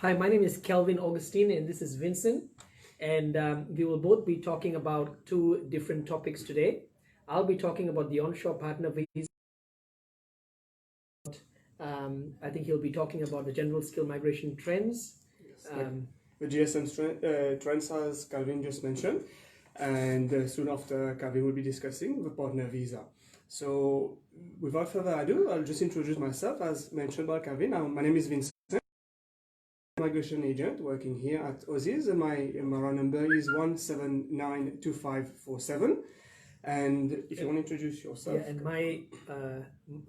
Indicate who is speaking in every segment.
Speaker 1: Hi, my name is Kelvin Augustine and this is Vincent. And we will both be talking about two different topics today. I'll be talking about the onshore partner visa. I think he'll be talking about the general skill migration trends.
Speaker 2: The GSM trends, as Calvin just mentioned, and soon after, Calvin will be discussing the partner visa. So, without further ado, I'll just introduce myself. As mentioned by Calvin, my name is Vincent, migration agent working here at Aussizz, and my MRA number is 1792547. And if you want to introduce yourself.
Speaker 1: Yeah, and my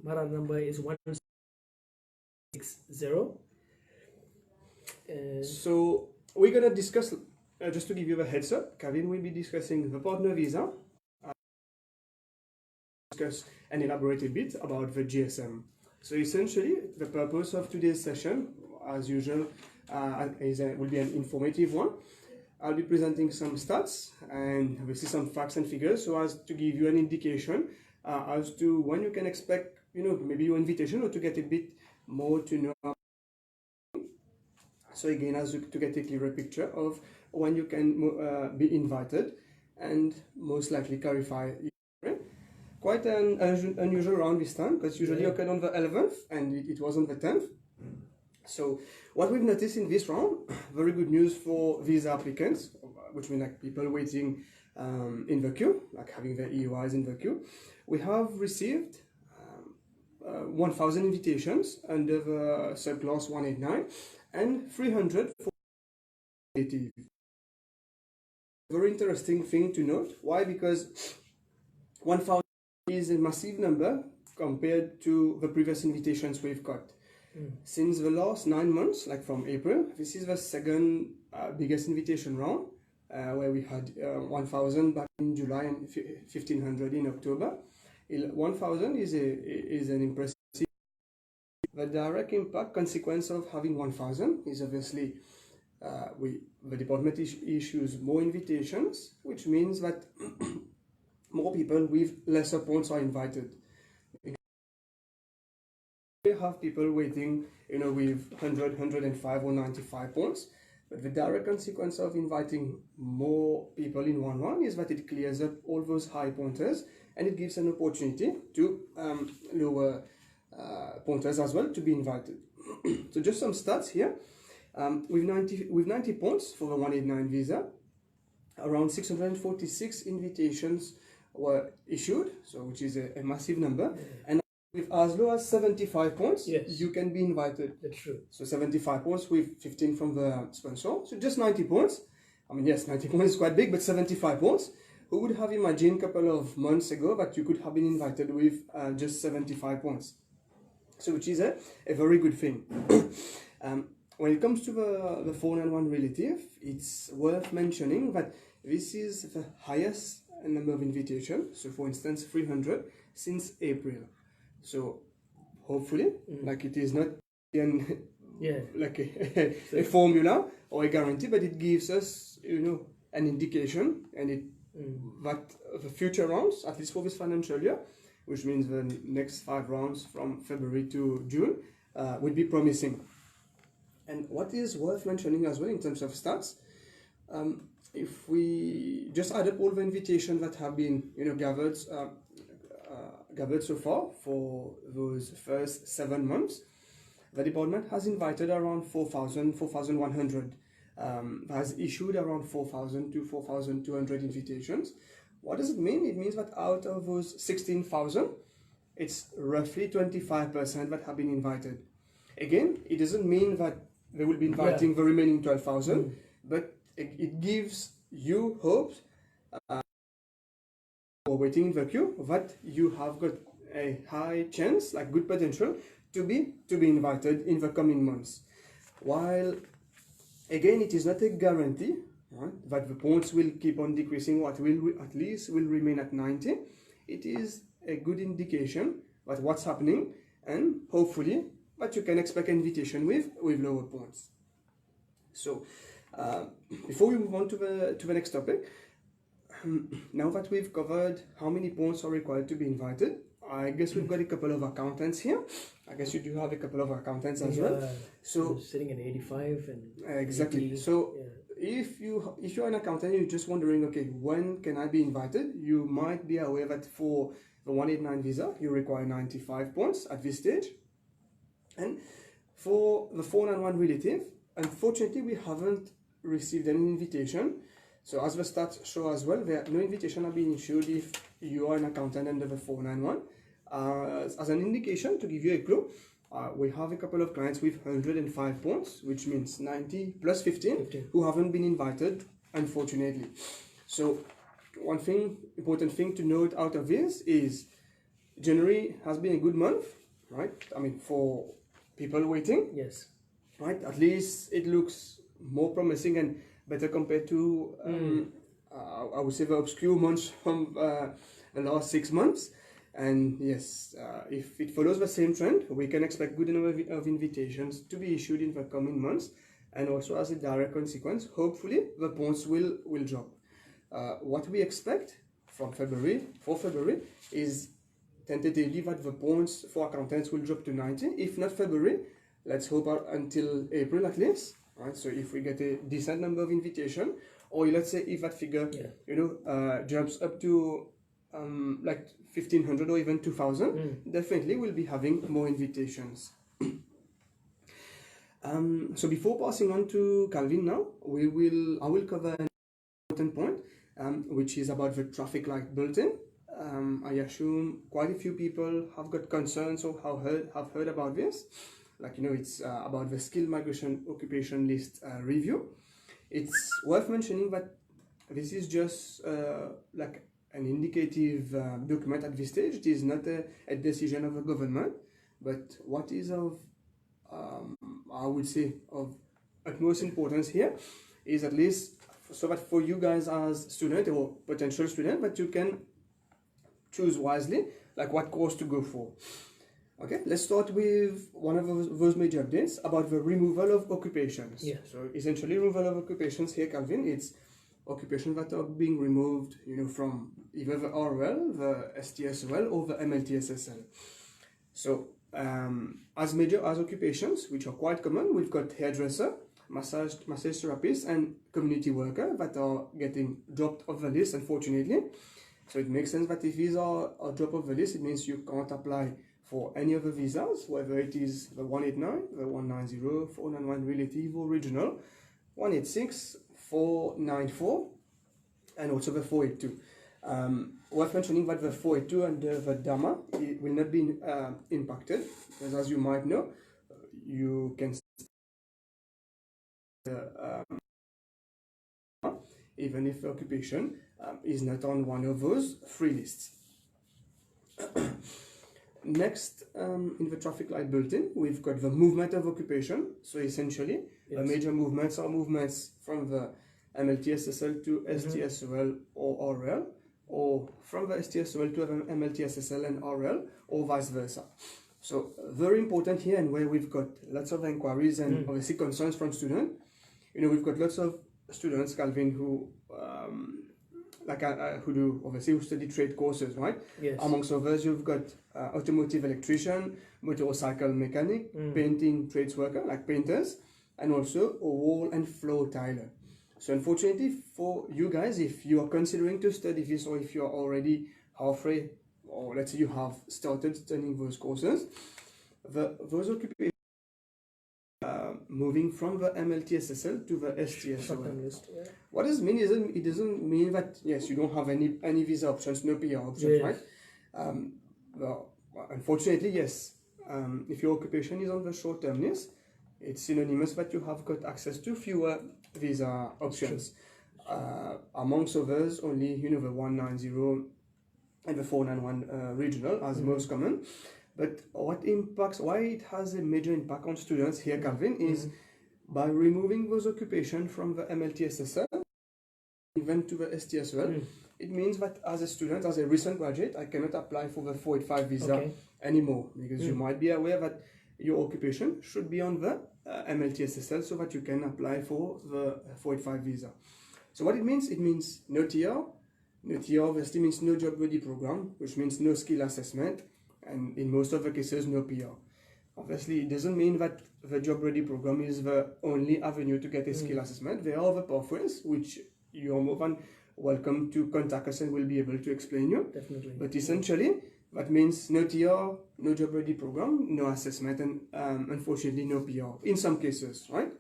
Speaker 1: MRA number is 160.
Speaker 2: So we're going to discuss, just to give you a heads up, Kevin will be discussing the partner visa, discuss and elaborate a bit about the GSM. So essentially, the purpose of today's session, as usual, will be an informative one. I'll be presenting some stats and obviously some facts and figures, so as to give you an indication as to when you can expect, maybe your invitation, or to get a bit more to know. So again, as to get a clearer picture of when you can be invited, and most likely clarify. Quite an unusual round this time, because usually occurred on the 11th and it was on the 10th. So what we've noticed in this round, very good news for visa applicants, which means like people waiting in the queue, like having their EOIs in the queue. We have received 1,000 invitations under the Subclass 189 and 300 for native. Very interesting thing to note. Why? Because 1,000 is a massive number compared to the previous invitations we've got. Since the last 9 months, like from April, this is the second biggest invitation round, where we had 1,000 back in July and 1,500 in October. 1,000 is an impressive. The direct impact consequence of having 1,000 is obviously the department issues more invitations, which means that more people with lesser points are invited. We have people waiting, with 100, 105 or 95 points. But the direct consequence of inviting more people in one round is that it clears up all those high pointers, and it gives an opportunity to lower pointers as well to be invited. So just some stats here. With 90 points for the 189 visa, around 646 invitations were issued, so which is a massive number. And with as low as 75 points,
Speaker 1: yes,
Speaker 2: you can be invited.
Speaker 1: That's true.
Speaker 2: So 75 points with 15 from the sponsor. So just 90 points. I mean, yes, 90 points is quite big, but 75 points. Who would have imagined a couple of months ago that you could have been invited with just 75 points? So which is a very good thing. When it comes to the 491 relative, it's worth mentioning that this is the highest number of invitations. So for instance, 300 since April. So hopefully, like it is not like a formula or a guarantee, but it gives us, an indication, and that the future rounds, at least for this financial year, which means the next 5 rounds from February to June, would be promising. And what is worth mentioning as well in terms of stats, if we just add up all the invitations that have been, gathered so far for those first 7 months, the department has invited around 4,000, 4,100, has issued around 4,000 to 4,200 invitations. What does it mean? It means that out of those 16,000, it's roughly 25% that have been invited. Again, it doesn't mean that they will be inviting the remaining 12,000, but it gives you hope or waiting in the queue that you have got a high chance, like good potential, to be invited in the coming months. While again, it is not a guarantee, right, that the points will keep on decreasing, what will at least will remain at 90. It is a good indication that what's happening, and hopefully that you can expect an invitation with lower points. So before we move on to the next topic, now that we've covered how many points are required to be invited, I guess we've got a couple of accountants here, I guess you do have a couple of accountants as well. So
Speaker 1: sitting at 85 and
Speaker 2: exactly.
Speaker 1: 80,
Speaker 2: so if you're an accountant, you're just wondering, okay, when can I be invited? You might be aware that for the 189 visa, you require 95 points at this stage. And for the 491 relative, unfortunately, we haven't received any invitation. So as the stats show as well, no invitation have been issued if you are an accountant under the 491. As an indication, to give you a clue, we have a couple of clients with 105 points, which means 90 plus 15, who haven't been invited, unfortunately. So one important thing to note out of this is January has been a good month, right? I mean, for people waiting.
Speaker 1: Yes.
Speaker 2: Right? At least it looks more promising and better compared to, I would say, the obscure months from the last 6 months. And yes, if it follows the same trend, we can expect good number of invitations to be issued in the coming months. And also as a direct consequence, hopefully the points will drop. What we expect from February, for February, is tentatively that the points for accountants will drop to 90. If not February, let's hope until April at least. Right? So if we get a decent number of invitation, or let's say if that figure, jumps up to like 1,500 or even 2,000, definitely we'll be having more invitations. So before passing on to Calvin now, I will cover an important point, which is about the traffic light bulletin. I assume quite a few people have got concerns or have heard about this. Like, it's about the skilled migration occupation list review. It's worth mentioning that this is just like an indicative document at this stage. It is not a decision of the government, but what is of, I would say, of utmost importance here is at least so that for you guys as student or potential student, that you can choose wisely, like what course to go for. Okay, let's start with one of those major updates about the removal of occupations.
Speaker 1: Yeah.
Speaker 2: So essentially, removal of occupations here, Calvin, it's occupations that are being removed, from either the RL, the STSOL, or the MLTSSL. So, as occupations, which are quite common, we've got hairdresser, massage therapist, and community worker that are getting dropped off the list, unfortunately. So it makes sense that if these are dropped off the list, it means you can't apply for any of the visas, whether it is the 189, the 190, 491 relative or regional, 186, 494, and also the 482. Worth mentioning that the 482 and the DAMA will not be impacted, because as you might know, you can even if the occupation is not on one of those three lists. Next, in the traffic light bulletin, we've got the movement of occupation. So essentially, the major movements are movements from the MLTSSL to STSOL or RL, or from the STSOL to MLTSSL and RL, or vice versa. So very important here, and where we've got lots of inquiries and obviously concerns from students. We've got lots of students, Calvin, who who study trade courses, right?
Speaker 1: Yes.
Speaker 2: Amongst others, you've got automotive electrician, motorcycle mechanic, painting trades worker, like painters, and also a wall and floor tiler. So unfortunately for you guys, if you are considering to study this, or if you are already halfway, or let's say you have started studying those courses, those occupations moving from the MLTSSL to the STSOL. What does it mean? It doesn't mean that, yes, you don't have any visa options, no PR options, right? Well, unfortunately, yes. If your occupation is on the short-term list, it's synonymous that you have got access to fewer visa options. Amongst others, only the 190 and the 491 regional as most common. But why it has a major impact on students here, Calvin, is by removing those occupations from the MLTSSL, even to the STSOL, it means that as a student, as a recent graduate, I cannot apply for the 485 visa anymore, because you might be aware that your occupation should be on the MLTSSL so that you can apply for the 485 visa. So what it means no TR. No TR obviously means no job ready program, which means no skill assessment, and in most of the cases, no PR. obviously it doesn't mean that the job ready program is the only avenue to get a skill assessment. There are other pathways which you are more than welcome to contact us and we'll be able to explain you.
Speaker 1: Definitely.
Speaker 2: But essentially, that means no TR, no job ready program, no assessment, and unfortunately no PR in some cases, right?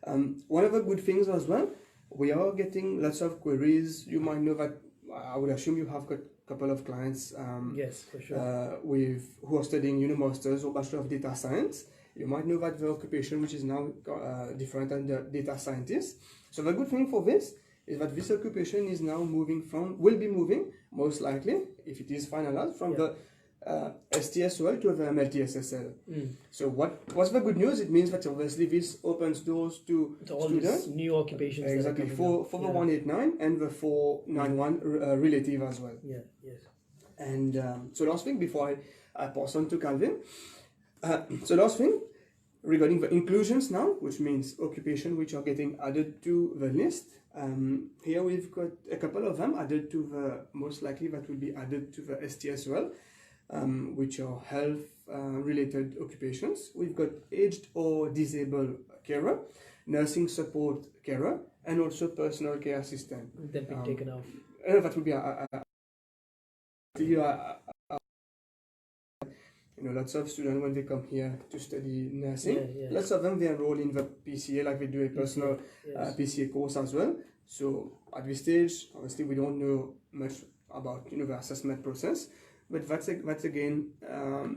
Speaker 2: One of the good things as well, we are getting lots of queries. You might know that I would assume you have got a couple of clients
Speaker 1: Yes, for sure.
Speaker 2: who are studying masters or bachelor of data science. You might know that the occupation which is now different than the data scientist. So the good thing for this is that this occupation is now will be moving most likely, if it is finalized, from the STSOL to the MLTSSL. So what's the good news? It means that obviously this opens doors to
Speaker 1: all
Speaker 2: students.
Speaker 1: these new occupations.
Speaker 2: Exactly, for the 189 and the 491 relative as well.
Speaker 1: Yeah, yes.
Speaker 2: And so last thing before I pass on to Calvin. So last thing regarding the inclusions now, which means occupation which are getting added to the list. Here we've got a couple of them added to the, most likely that will be added to the STSOL, which are health related occupations. We've got aged or disabled carer, nursing support carer, and also personal care assistant.
Speaker 1: That being taken off.
Speaker 2: That would be lots of students when they come here to study nursing, lots of them they enroll in the PCA, like they do a personal PCA course as well. So at this stage, obviously we don't know much about the assessment process, but that's again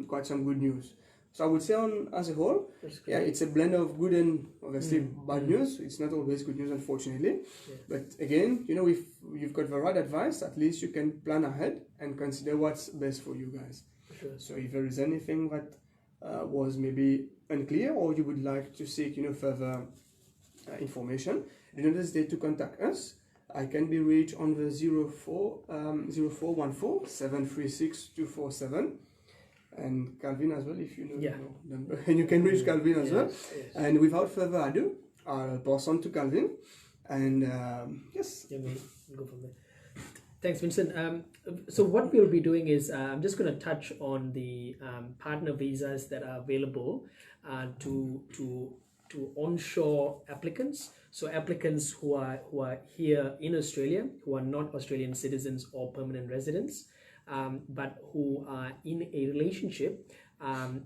Speaker 2: quite some good news. So I would say as a whole, it's a blend of good and obviously bad news. It's not always good news, unfortunately. But again, if you've got the right advice, at least you can plan ahead and consider what's best for you guys.
Speaker 1: Sure.
Speaker 2: So if there is anything that was maybe unclear or you would like to seek further information, do not hesitate to contact us. I can be reached on the 0414 736 247. And Calvin as well, if you know your number. And you can reach Calvin as well. Yes. And without further ado, I'll pass on to Calvin. And yes.
Speaker 1: Yeah, we'll go from there. Thanks, Vincent. So what we'll be doing is I'm just going to touch on the partner visas that are available to onshore applicants. So applicants who are here in Australia, who are not Australian citizens or permanent residents, but who are in a relationship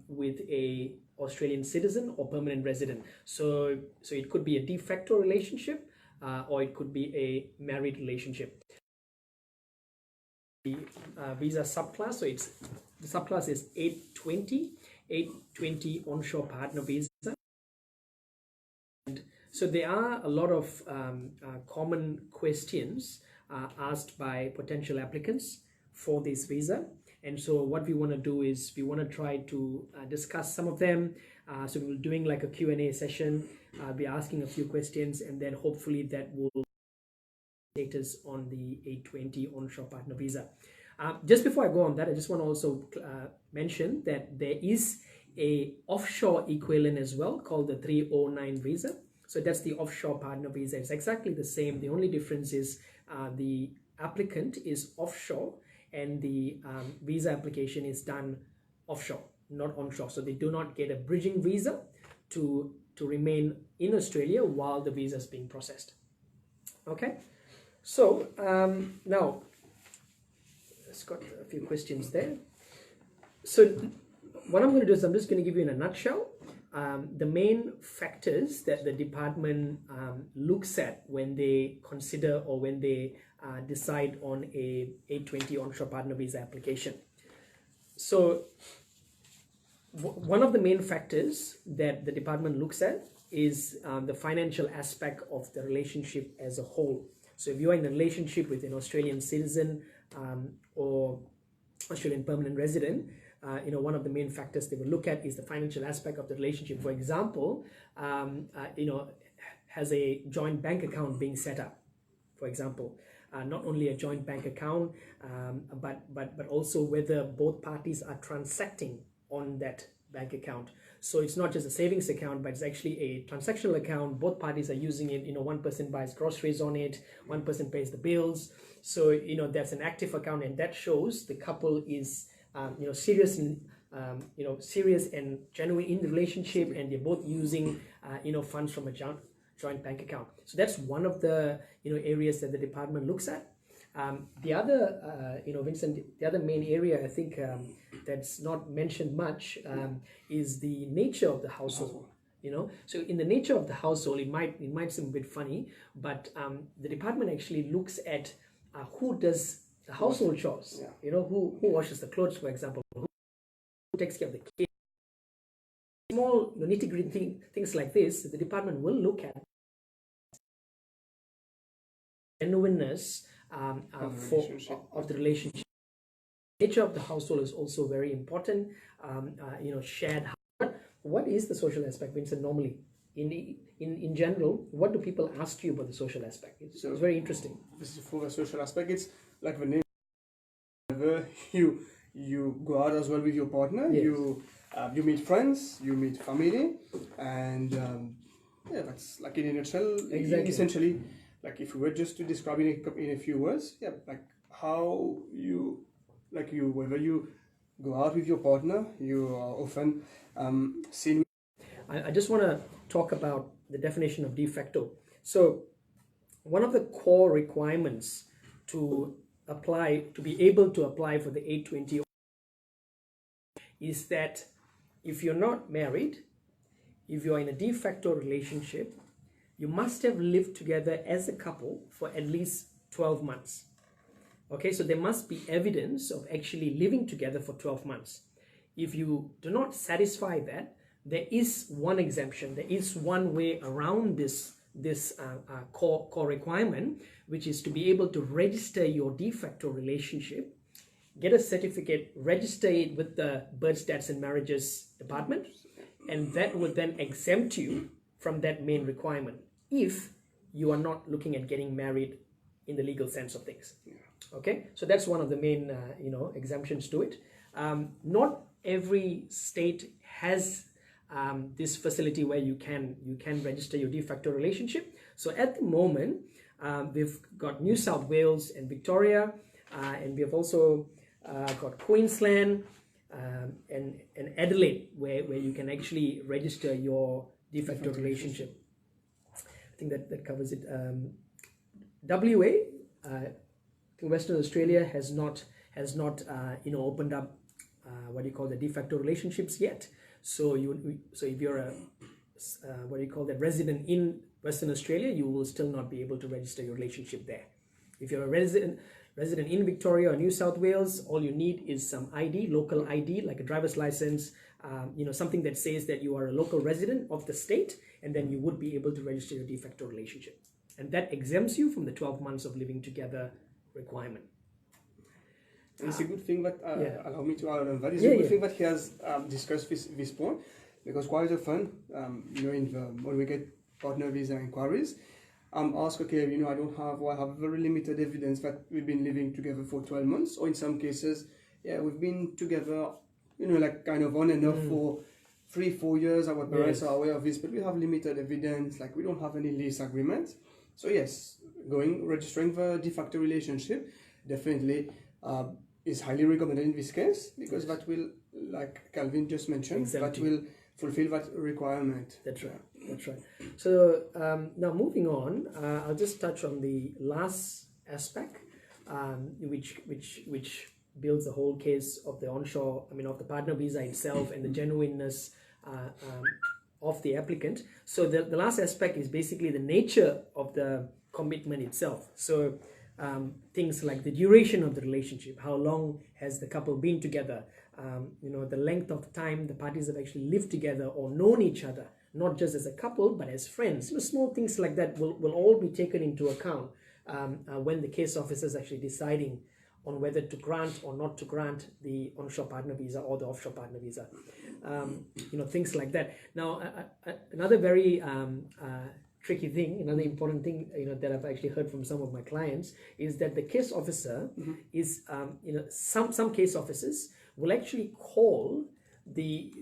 Speaker 1: with a Australian citizen or permanent resident. So it could be a de facto relationship or it could be a married relationship. The visa subclass, so the subclass is 820 onshore partner visa. And so there are a lot of common questions asked by potential applicants for this visa, and so what we want to do is we want to try to discuss some of them. So we're doing like a Q&A session. Be asking a few questions, and then hopefully that will status on the 820 onshore partner visa. Just before I go on that, I just want to also mention that there is a offshore equivalent as well called the 309 visa. So that's the offshore partner visa. It's exactly the same. The only difference is the applicant is offshore and the visa application is done offshore, not onshore. So they do not get a bridging visa to remain in Australia while the visa is being processed. Okay. So now let's got a few questions there. So what I'm going to do is I'm just going to give you in a nutshell the main factors that the department looks at when they consider or when they decide on a 820 onshore partner visa application. So one of the main factors that the department looks at is the financial aspect of the relationship as a whole. So if you are in a relationship with an Australian citizen or Australian permanent resident, one of the main factors they will look at is the financial aspect of the relationship. For example, has a joint bank account being set up, for example. Not only a joint bank account, but also whether both parties are transacting on that bank account. So it's not just a savings account, but it's actually a transactional account. Both parties are using it. One person buys groceries on it, one person pays the bills. So that's an active account, and that shows the couple is serious in serious and genuine in the relationship, and they're both using funds from a joint bank account. So that's one of the areas that the department looks at. The other, Vincent, the other main area I think that's not mentioned much is the nature of the household. So in the nature of the household, it might seem a bit funny, but the department actually looks at who does the household chores. Who washes the clothes, for example, who takes care of the kids. Small nitty-gritty things like this, the department will look at genuineness of the relationship. The nature of the household is also very important. Shared. What is the social aspect, Vincent? Normally, in general, what do people ask you about the social aspect? It's very interesting.
Speaker 2: This is for the social aspect. It's like the name. You go out as well with your partner.
Speaker 1: Yes.
Speaker 2: You meet friends. You meet family, and that's like in a nutshell.
Speaker 1: Exactly.
Speaker 2: Essentially, like if we were just to describe in a few words, like how whether you go out with your partner, you are often seen.
Speaker 1: I just want to talk about the definition of de facto. So one of the core requirements to be able to apply for the 820 is that if you're not married, if you're in a de facto relationship, you must have lived together as a couple for at least 12 months. Okay, so there must be evidence of actually living together for 12 months. If you do not satisfy that, there is one exemption. There is one way around this core requirement, which is to be able to register your de facto relationship, get a certificate, register it with the Birth, Stats and Marriages department, and that would then exempt you from that main requirement if you are not looking at getting married in the legal sense of things. Okay, so that's one of the main exemptions to it. Not every state has this facility where you can register your de facto relationship. So at the moment, we've got New South Wales and Victoria, and we have also got Queensland and Adelaide, where you can actually register your de facto relationship. I think that covers it. WA, Western Australia has not opened up what you call the de facto relationships yet. So if you're a resident in Western Australia, you will still not be able to register your relationship there. If you're a resident in Victoria or New South Wales, all you need is some ID, local ID, like a driver's license, something that says that you are a local resident of the state, and then you would be able to register your de facto relationship. And that exempts you from the 12 months of living together requirement.
Speaker 2: It's a good thing that, allow me to add on that, it's a good thing that he has discussed this point, because quite often, when we get partner visa inquiries, ask, okay, I have very limited evidence that we've been living together for 12 months, or in some cases, we've been together, like kind of on and off for 3-4 years. Our parents are aware of this, but we have limited evidence, like we don't have any lease agreement. So yes, registering the de facto relationship definitely is highly recommended in this case, because that will, like Calvin just mentioned, that will fulfill that requirement.
Speaker 1: That's right. That's right. So now moving on, I'll just touch on the last aspect, which builds the whole case of the onshore, of the partner visa itself and the genuineness of the applicant. So the last aspect is basically the nature of the commitment itself. So things like the duration of the relationship, how long has the couple been together, the length of time the parties have actually lived together or known each other, not just as a couple but as friends. Small things like that will all be taken into account when the case officer is actually deciding on whether to grant or not to grant the onshore partner visa or the offshore partner visa. Things like that. Now, another very tricky thing, another important thing that I've actually heard from some of my clients is that the case officer is some case officers will actually call the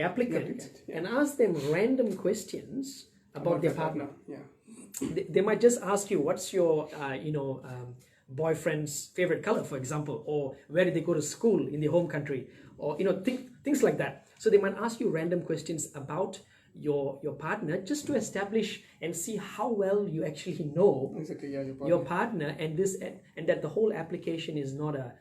Speaker 1: applicant and ask them random questions about their partner. They might just ask you, what's your boyfriend's favorite color, for example, or where did they go to school in their home country, or things like that. So they might ask you random questions about your partner, just to establish and see how well you actually know
Speaker 2: exactly, yeah,
Speaker 1: your partner, and that the whole application is not a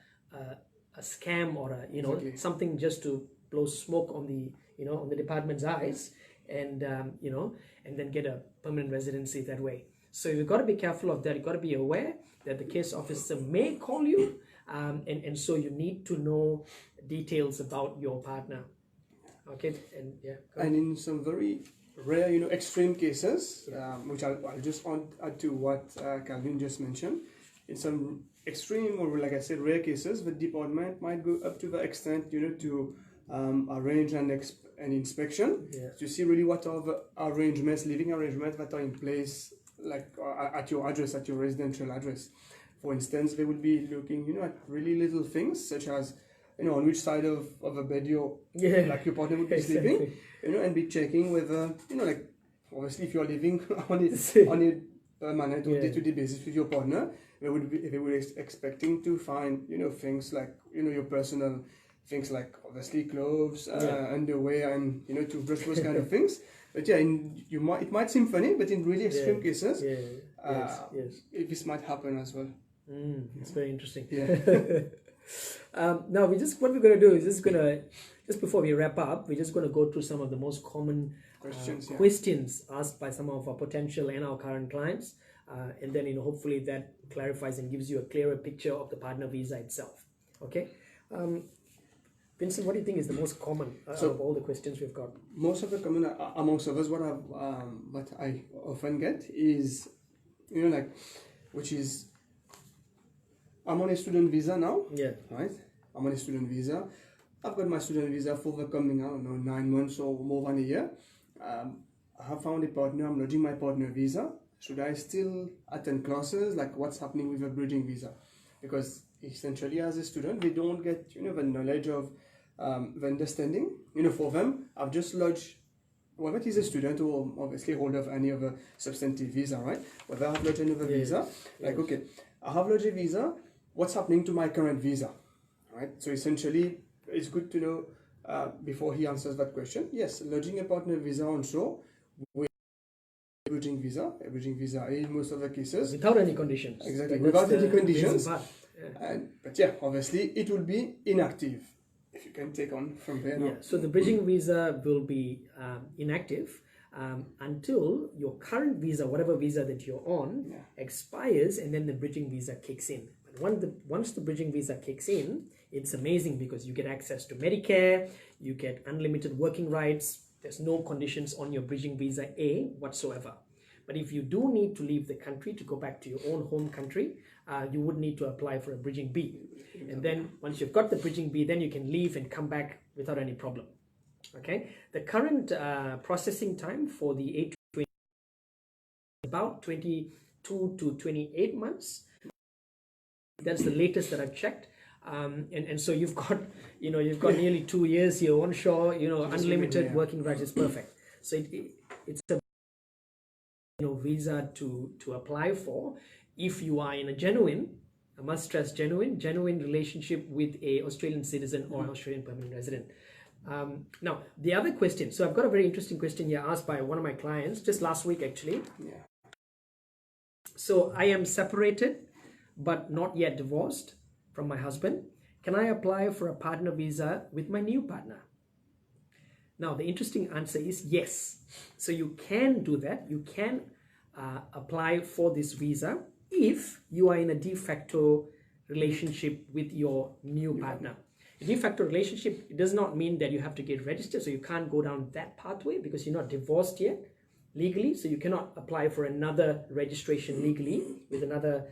Speaker 1: scam or a
Speaker 2: exactly.
Speaker 1: something just to blow smoke on the on the department's eyes, and and then get a permanent residency that way. So you've got to be careful of that. You've got to be aware that the case officer may call you, and so you need to know details about your partner. Okay, and yeah.
Speaker 2: And in some very rare, extreme cases, which I'll just add to what Calvin just mentioned, in some extreme or, like I said, rare cases, the department might go up to the extent, to arrange an inspection to see really what are the arrangements, living arrangements that are in place, like at your address, at your residential address. For instance, they would be looking, at really little things such as on which side of a bed your partner would be sleeping, and be checking whether, like, obviously if you're living on a permanent or day-to-day basis with your partner, they were expecting to find, things like, your personal things like obviously clothes, underwear, and, toothbrush, those kind of things. But yeah, it might seem funny, but in really extreme cases, this might happen as well.
Speaker 1: It's very interesting.
Speaker 2: Yeah.
Speaker 1: Now what we're going to do is just before we wrap up, we're just going to go through some of the most common questions asked by some of our potential and our current clients, and then hopefully that clarifies and gives you a clearer picture of the partner visa itself. Okay, Vincent, what do you think is the most common of all the questions we've got?
Speaker 2: Most of the common, amongst others, what I often get is, which is, I'm on a student visa now.
Speaker 1: Yeah.
Speaker 2: Right? I'm on a student visa. I've got my student visa for the coming, 9 months or more than a year. I have found a partner. I'm lodging my partner visa. Should I still attend classes? Like, what's happening with a bridging visa? Because essentially, as a student, we don't get, the knowledge of the understanding. For them, I've just lodged, whether it is a student or obviously holder of any other substantive visa, right? Whether I've lodged another visa, okay, I have lodged a visa. What's happening to my current visa, right? So essentially, it's good to know before he answers that question. Yes, lodging a partner visa onshore with a bridging visa in most of the cases.
Speaker 1: Without any conditions.
Speaker 2: Exactly, without any conditions. But yeah, obviously, it will be inactive. If you can take on from there now.
Speaker 1: Yeah, so the bridging visa will be inactive until your current visa, whatever visa that you're on, expires, and then the bridging visa kicks in. Once the bridging visa kicks in, it's amazing because you get access to Medicare, you get unlimited working rights. There's no conditions on your bridging visa A whatsoever. But if you do need to leave the country to go back to your own home country, you would need to apply for a bridging B. And then once you've got the bridging B, then you can leave and come back without any problem. Okay, the current processing time for the A20 is about 22 to 28 months. That's the latest that I've checked, and so you've got nearly 2 years here onshore. Unlimited working rights is perfect. So it's a visa to apply for if you are in a genuine, I must stress genuine relationship with a Australian citizen or an Australian permanent resident. Now the other question. So I've got a very interesting question here asked by one of my clients just last week actually.
Speaker 2: Yeah.
Speaker 1: So I am separated but not yet divorced from my husband. Can I apply for a partner visa with my new partner? Now, the interesting answer is yes. So you can do that. You can apply for this visa if you are in a de facto relationship with your new partner. A de facto relationship, it does not mean that you have to get registered, so you can't go down that pathway because you're not divorced yet legally, so you cannot apply for another registration legally with another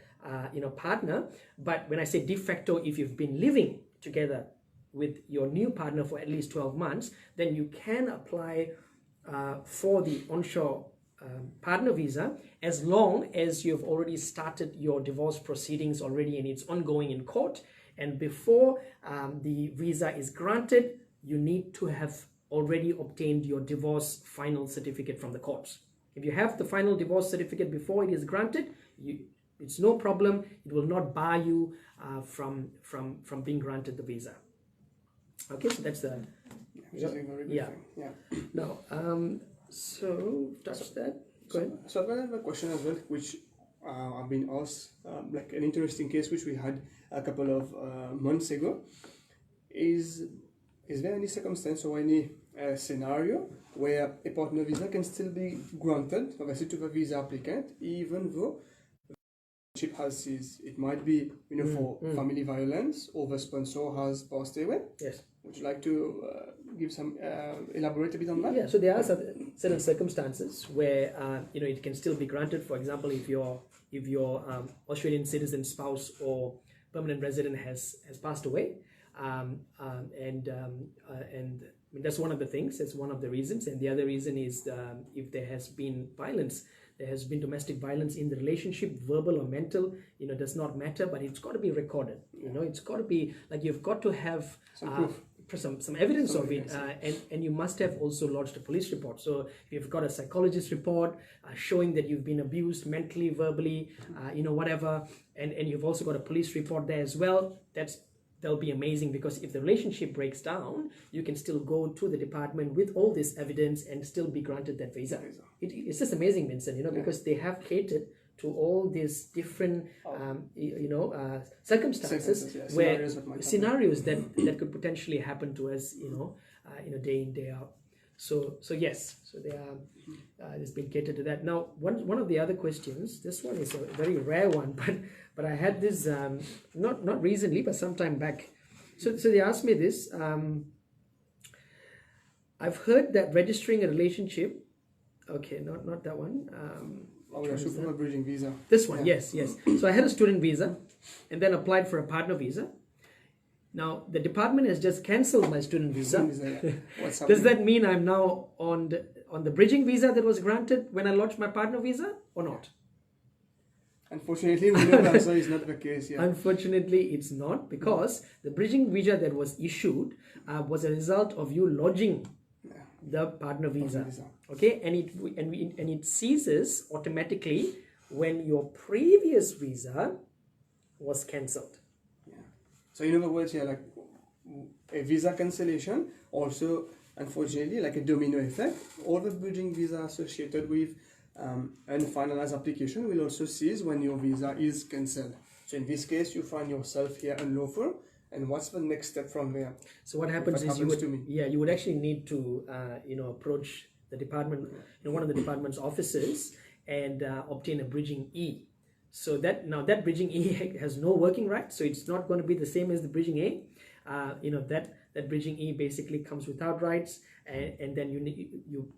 Speaker 1: partner. But when I say de facto, if you've been living together with your new partner for at least 12 months, then you can apply for the onshore partner visa as long as you've already started your divorce proceedings already and it's ongoing in court. And before the visa is granted, you need to have already obtained your divorce final certificate from the courts. If you have the final divorce certificate before it is granted, it's no problem. It will not bar you from being granted the visa. Okay, so that's the
Speaker 2: which is a very good thing. Yeah.
Speaker 1: Now, so touch that. Go ahead.
Speaker 2: So I have a question as well, which I've been asked, like an interesting case which we had a couple of months ago. Is there any circumstance or any scenario where a partner visa can still be granted, obviously, to the visa applicant, even though the relationship has ceased? It might be, for family violence, or the sponsor has passed away.
Speaker 1: Yes.
Speaker 2: Would you like to give some elaborate a bit on that?
Speaker 1: Yeah. So there are certain circumstances where it can still be granted. For example, if your Australian citizen spouse or permanent resident has passed away. And that's one of the things. That's one of the reasons. And the other reason is if there has been violence, there has been domestic violence in the relationship, verbal or mental. Does not matter, but it's got to be recorded. It's got to be like you've got to have
Speaker 2: some proof.
Speaker 1: Some evidence of it, and you must have also lodged a police report. So if you've got a psychologist report showing that you've been abused mentally, verbally, whatever, and you've also got a police report there as well, that'll be amazing, because if the relationship breaks down, you can still go to the department with all this evidence and still be granted that visa. It's just amazing, Vincent, because they have catered to all these different, circumstances where scenarios that could potentially happen to us, day in, day out. So yes, so there's been catered to that. Now, one of the other questions, this one is a very rare one, but I had this not recently, but some time back. So they asked me this. I've heard that registering a relationship. Okay, not that one.
Speaker 2: A bridging visa.
Speaker 1: This one, yes. So I had a student visa, and then applied for a partner visa. Now the department has just cancelled my student visa. Does that mean I'm now on the bridging visa that was granted when I lodged my partner visa, or not?
Speaker 2: Unfortunately, we know the answer is not the case. Yeah.
Speaker 1: Unfortunately, it's not, because the bridging visa that was issued was a result of you lodging the partner visa. Okay, and it ceases automatically when your previous visa was cancelled.
Speaker 2: So in other words, like a visa cancellation, also unfortunately like a domino effect, all the bridging visa associated with unfinalized application will also cease when your visa is cancelled. So in this case, you find yourself here unlawful, and what's the next step from there?
Speaker 1: So what happens is you would actually need to approach the department, one of the department's offices, and obtain a bridging E. So that bridging E has no working rights, so it's not going to be the same as the bridging A. That bridging E basically comes without rights, and then you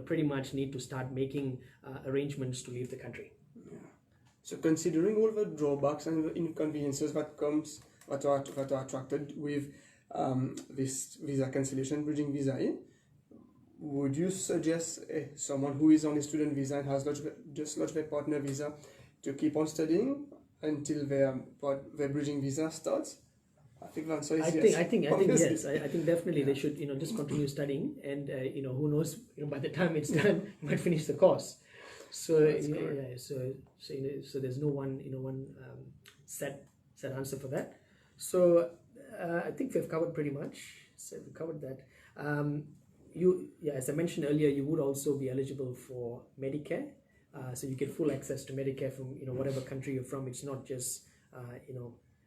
Speaker 1: pretty much need to start making arrangements to leave the country.
Speaker 2: Yeah. So considering all the drawbacks and the inconveniences that are attracted with this visa cancellation, bridging visa E, would you suggest someone who is on a student visa and has just lodged their partner visa to keep on studying until their bridging visa starts? I think the answer is yes.
Speaker 1: I think yes. I think definitely they should just continue studying, and who knows, by the time it's done, you might finish the course. So so there's no one set answer for that. So I think we've covered pretty much. So we covered that. As I mentioned earlier, you would also be eligible for Medicare. So you get full access to Medicare from whatever country you're from. It's not just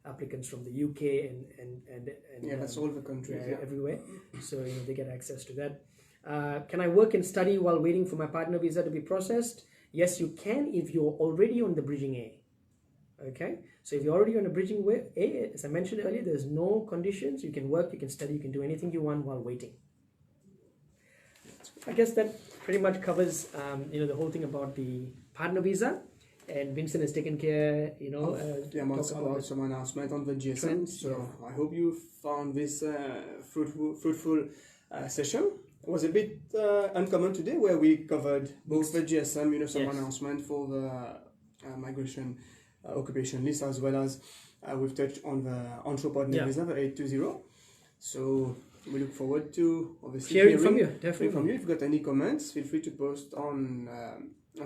Speaker 1: applicants from the UK and
Speaker 2: that's all the countries
Speaker 1: everywhere. So they get access to that. Can I work and study while waiting for my partner visa to be processed? Yes, you can if you're already on the bridging A. Okay, so if you're already on a bridging A, as I mentioned earlier, there's no conditions. You can work, you can study, you can do anything you want while waiting. I guess that pretty much covers the whole thing about the partner visa, and Vincent has taken care
Speaker 2: about some announcement on the GSM. So I hope you found this fruitful session. It was a bit uncommon today, where we covered both the GSM, some announcement for the migration occupation list, as well as we've touched on the onshore partner visa, the 820. So we look forward to obviously hearing from you. Definitely from you. If you've got any comments, feel free to post on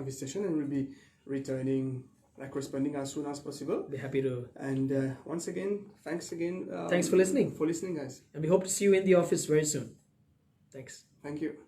Speaker 2: this session, and we'll be returning like responding as soon as possible.
Speaker 1: Be happy to.
Speaker 2: And once again, thanks again.
Speaker 1: Thanks for listening.
Speaker 2: For listening, guys.
Speaker 1: And we hope to see you in the office very soon. Thanks.
Speaker 2: Thank you.